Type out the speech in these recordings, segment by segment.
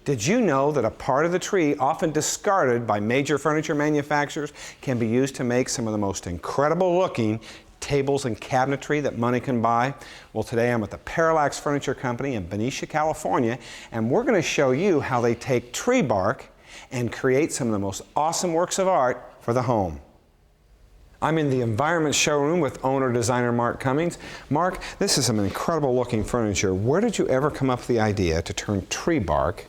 Did you know that a part of the tree, often discarded by major furniture manufacturers, can be used to make some of the most incredible looking tables and cabinetry that money can buy? Well, today I'm at the Parallax Furniture Company in Benicia, California, and we're going to show you how they take tree bark and create some of the most awesome works of art for the home. I'm in the Environment Showroom with owner-designer Mark Cummings. Mark, this is some incredible looking furniture. Where did you ever come up with the idea to turn tree bark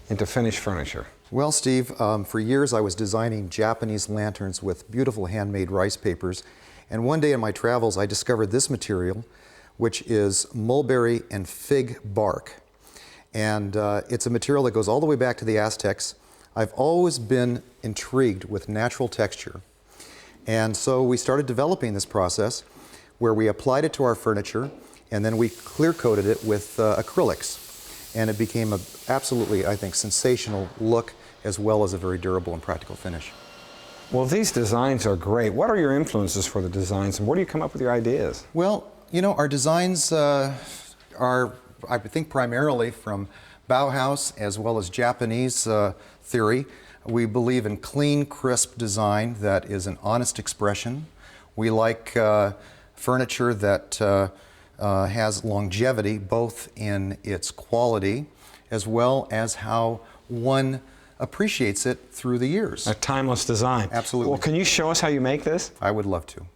into finished furniture? Well, Steve, for years I was designing Japanese lanterns with beautiful handmade rice papers. And one day in my travels I discovered this material, which is mulberry and fig bark. And it's a material that goes all the way back to the Aztecs. I've always been intrigued with natural texture. And so we started developing this process where we applied it to our furniture and then we clear coated it with acrylics. And it became an absolutely, I think, sensational look as well as a very durable and practical finish. Well, these designs are great. What are your influences for the designs and where do you come up with your ideas? Well, you know, our designs are, I think, primarily from Bauhaus as well as Japanese theory. We believe in clean, crisp design that is an honest expression. We like furniture that has longevity, both in its quality as well as how one appreciates it through the years. A timeless design. Absolutely. Well, can you show us how you make this? I would love to.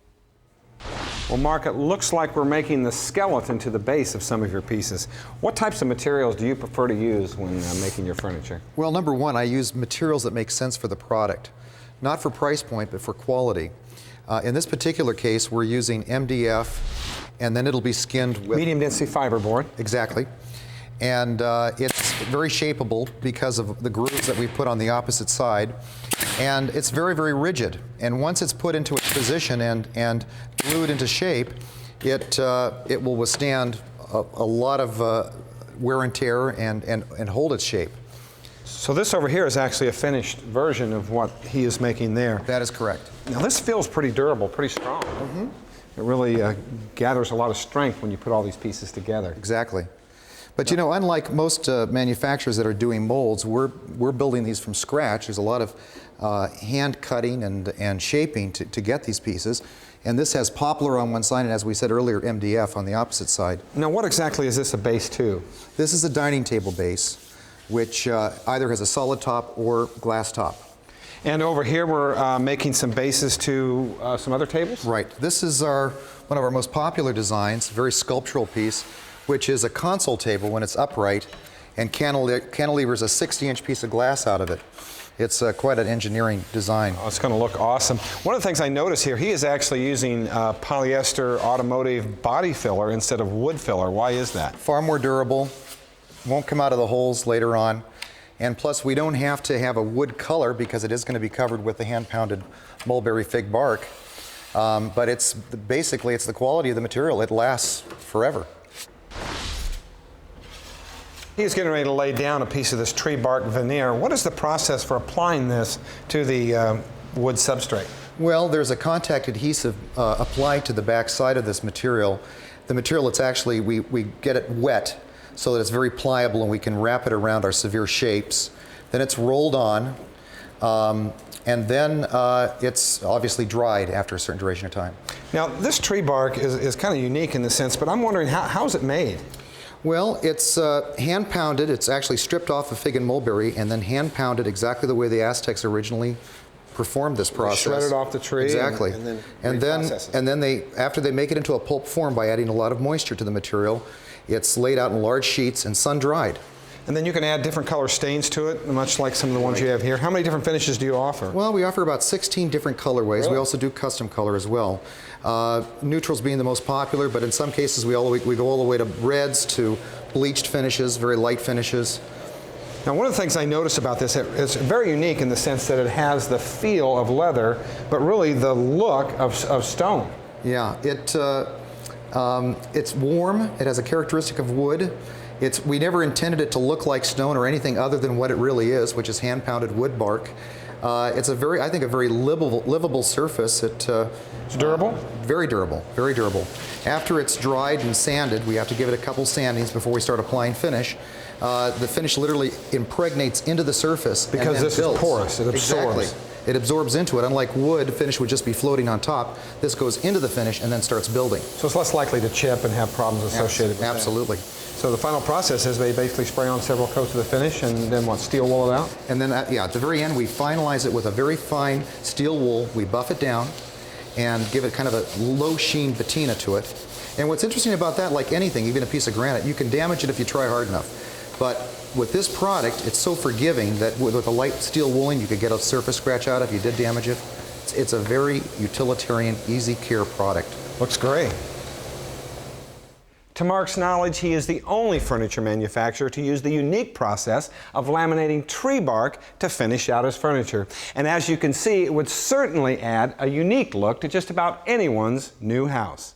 Well, Mark, it looks like we're making the skeleton to the base of some of your pieces. What types of materials do you prefer to use when making your furniture? Well, number one, I use materials that make sense for the product. Not for price point, but for quality. In this particular case, we're using MDF, and then it'll be skinned with medium density fiberboard. Exactly. And it's very shapeable because of the grooves that we put on the opposite side. And it's very, very rigid. And once it's put into its position and glued into shape, it will withstand a lot of wear and tear and hold its shape. So this over here is actually a finished version of what he is making there. That is correct. Now this feels pretty durable, pretty strong. Mm-hmm. It really gathers a lot of strength when you put all these pieces together. Exactly. But you know, unlike most manufacturers that are doing molds, we're building these from scratch. There's a lot of hand cutting and shaping to get these pieces. And this has poplar on one side and, as we said earlier, MDF on the opposite side. Now what exactly is this a base to? This is a dining table base, which either has a solid top or glass top. And over here we're making some bases to some other tables? Right. This is one of our most popular designs, very sculptural piece, which is a console table when it's upright and cantilevers a 60-inch piece of glass out of it. It's quite an engineering design. Oh, it's going to look awesome. One of the things I notice here, he is actually using polyester automotive body filler instead of wood filler. Why is that? Far more durable, won't come out of the holes later on. And plus, we don't have to have a wood color because it is going to be covered with the hand-pounded mulberry fig bark. But basically, it's the quality of the material. It lasts forever. He's getting ready to lay down a piece of this tree bark veneer. What is the process for applying this to the wood substrate? Well, there's a contact adhesive applied to the back side of this material. The material, it's actually, we get it wet so that it's very pliable and we can wrap it around our severe shapes. Then it's rolled on, and then it's obviously dried after a certain duration of time. Now, this tree bark is kind of unique in the sense, but I'm wondering, how is it made? Well, it's hand pounded. It's actually stripped off of fig and mulberry and then hand pounded exactly the way the Aztecs originally performed this process. Shredded off the tree. Exactly. And then they, after they make it into a pulp form by adding a lot of moisture to the material, it's laid out in large sheets and sun dried. And then you can add different color stains to it, much like some of the ones you have here. How many different finishes do you offer? Well, we offer about 16 different colorways. Really? We also do custom color as well. Neutrals being the most popular, but in some cases we go all the way to reds to bleached finishes, very light finishes. Now, one of the things I notice about this, it's very unique in the sense that it has the feel of leather, but really the look of stone. Yeah, it's warm. It has a characteristic of wood. We never intended it to look like stone or anything other than what it really is, which is hand-pounded wood bark. It's I think, a very livable surface. It's durable? Very durable, very durable. After it's dried and sanded, we have to give it a couple sandings before we start applying finish. The finish literally impregnates into the surface because and this builds. is porous. It absorbs. Exactly. It absorbs into it. Unlike wood, finish would just be floating on top. This goes into the finish and then starts building. So it's less likely to chip and have problems associated with that. Absolutely. So the final process is they basically spray on several coats of the finish and then what, steel wool it out? And then at the very end we finalize it with a very fine steel wool. We buff it down and give it kind of a low sheen patina to it. And what's interesting about that, like anything, even a piece of granite, you can damage it if you try hard enough. But with this product, it's so forgiving that with a light steel wooling, you could get a surface scratch out if you did damage it. It's a very utilitarian, easy care product. Looks great. To Mark's knowledge, he is the only furniture manufacturer to use the unique process of laminating tree bark to finish out his furniture. And as you can see, it would certainly add a unique look to just about anyone's new house.